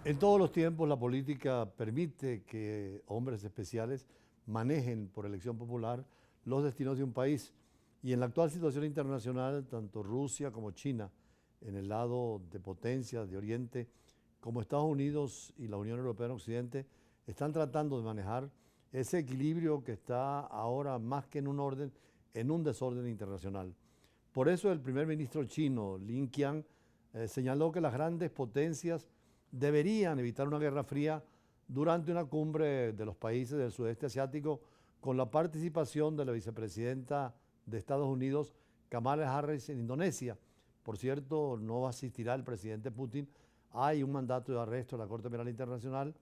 En todos los tiempos la política permite que hombres especiales manejen por elección popular los destinos de un país. Y en la actual situación internacional, tanto Rusia como China, en el lado de potencias de Oriente, como Estados Unidos y la Unión Europea en Occidente, están tratando de manejar ese equilibrio que está ahora más que en un orden, en un desorden internacional. Por eso el primer ministro chino, Li Qiang, señaló que las grandes potencias deberían evitar una guerra fría durante una cumbre de los países del sudeste asiático con la participación de la vicepresidenta de Estados Unidos, Kamala Harris, en Indonesia. Por cierto, no asistirá el presidente Putin. Hay un mandato de arresto de la Corte Penal Internacional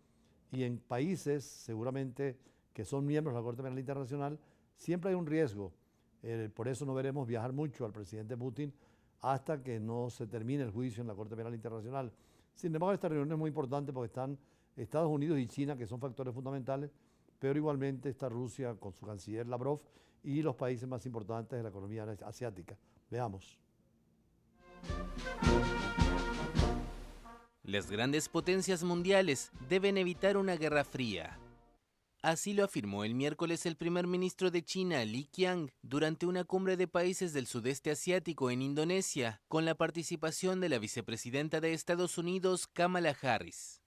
y en países seguramente que son miembros de la Corte Penal Internacional siempre hay un riesgo. Por eso no veremos viajar mucho al presidente Putin hasta que no se termine el juicio en la Corte Penal Internacional. Sin embargo, esta reunión es muy importante porque están Estados Unidos y China, que son factores fundamentales, pero igualmente está Rusia con su canciller Lavrov y los países más importantes de la economía asiática. Veamos. Las grandes potencias mundiales deben evitar una guerra fría. Así lo afirmó el miércoles el primer ministro de China, Li Qiang, durante una cumbre de países del sudeste asiático en Indonesia, con la participación de la vicepresidenta de Estados Unidos, Kamala Harris.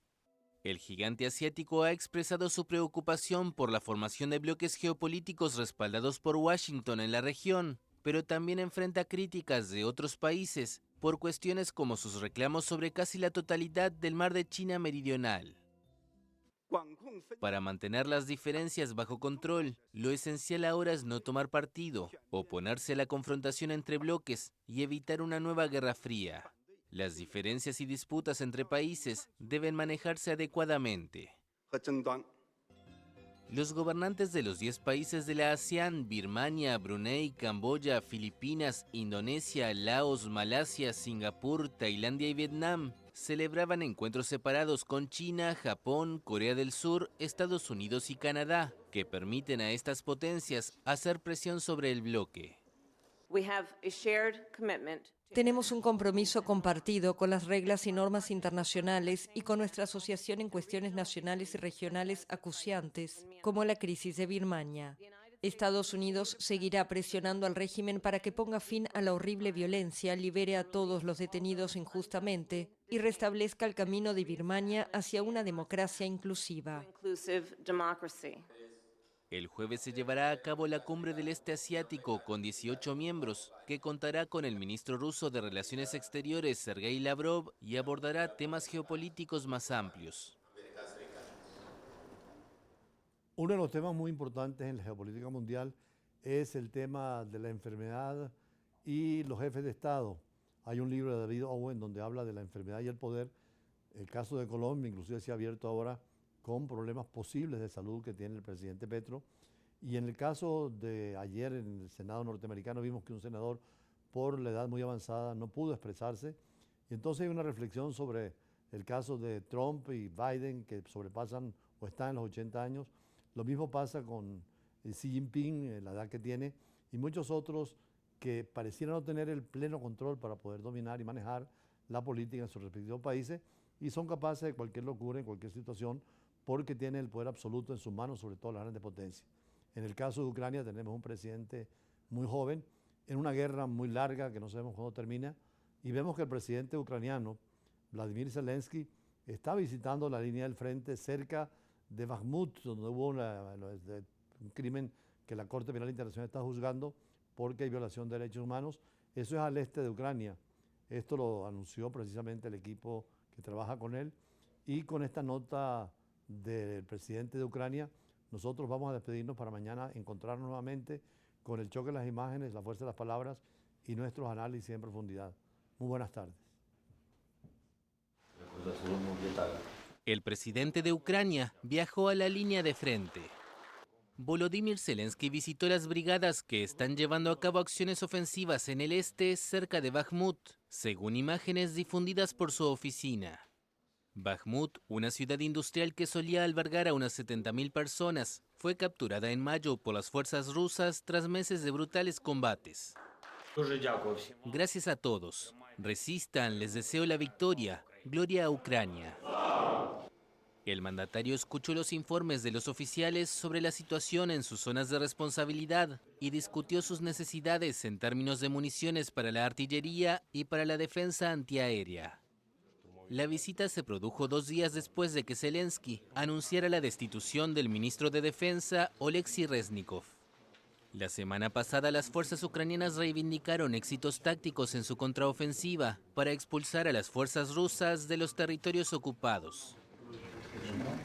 El gigante asiático ha expresado su preocupación por la formación de bloques geopolíticos respaldados por Washington en la región, pero también enfrenta críticas de otros países por cuestiones como sus reclamos sobre casi la totalidad del mar de China Meridional. Para mantener las diferencias bajo control, lo esencial ahora es no tomar partido, oponerse a la confrontación entre bloques y evitar una nueva guerra fría. Las diferencias y disputas entre países deben manejarse adecuadamente. Los gobernantes de los 10 países de la ASEAN, Birmania, Brunei, Camboya, Filipinas, Indonesia, Laos, Malasia, Singapur, Tailandia y Vietnam, celebraban encuentros separados con China, Japón, Corea del Sur, Estados Unidos y Canadá, que permiten a estas potencias hacer presión sobre el bloque. Tenemos un compromiso compartido con las reglas y normas internacionales y con nuestra asociación en cuestiones nacionales y regionales acuciantes, como la crisis de Birmania. Estados Unidos seguirá presionando al régimen para que ponga fin a la horrible violencia, libere a todos los detenidos injustamente y restablezca el camino de Birmania hacia una democracia inclusiva. El jueves se llevará a cabo la Cumbre del Este Asiático con 18 miembros, que contará con el ministro ruso de Relaciones Exteriores, Sergei Lavrov, y abordará temas geopolíticos más amplios. Uno de los temas muy importantes en la geopolítica mundial es el tema de la enfermedad y los jefes de Estado. Hay un libro de David Owen donde habla de la enfermedad y el poder. El caso de Colombia inclusive se ha abierto ahora con problemas posibles de salud que tiene el presidente Petro. Y en el caso de ayer en el Senado norteamericano vimos que un senador por la edad muy avanzada no pudo expresarse. Y entonces hay una reflexión sobre el caso de Trump y Biden que sobrepasan o están en los 80 años. Lo mismo pasa con Xi Jinping, la edad que tiene, y muchos otros que parecieran no tener el pleno control para poder dominar y manejar la política en sus respectivos países y son capaces de cualquier locura en cualquier situación porque tienen el poder absoluto en sus manos, sobre todo las grandes potencias. En el caso de Ucrania tenemos un presidente muy joven, en una guerra muy larga que no sabemos cuándo termina, y vemos que el presidente ucraniano, Vladimir Zelensky, está visitando la línea del frente cerca de Bakhmut, donde hubo un crimen que la Corte Penal Internacional está juzgando porque hay violación de derechos humanos. Eso es al este de Ucrania. Esto lo anunció precisamente el equipo que trabaja con él. Y con esta nota del presidente de Ucrania, nosotros vamos a despedirnos para mañana encontrarnos nuevamente con el choque de las imágenes, la fuerza de las palabras y nuestros análisis en profundidad. Muy buenas tardes. El presidente de Ucrania viajó a la línea de frente. Volodymyr Zelensky visitó las brigadas que están llevando a cabo acciones ofensivas en el este cerca de Bakhmut, según imágenes difundidas por su oficina. Bakhmut, una ciudad industrial que solía albergar a unas 70.000 personas, fue capturada en mayo por las fuerzas rusas tras meses de brutales combates. Gracias a todos. Resistan, les deseo la victoria. Gloria a Ucrania. El mandatario escuchó los informes de los oficiales sobre la situación en sus zonas de responsabilidad y discutió sus necesidades en términos de municiones para la artillería y para la defensa antiaérea. La visita se produjo 2 días después de que Zelensky anunciara la destitución del ministro de Defensa, Oleksiy Reznikov. La semana pasada las fuerzas ucranianas reivindicaron éxitos tácticos en su contraofensiva para expulsar a las fuerzas rusas de los territorios ocupados.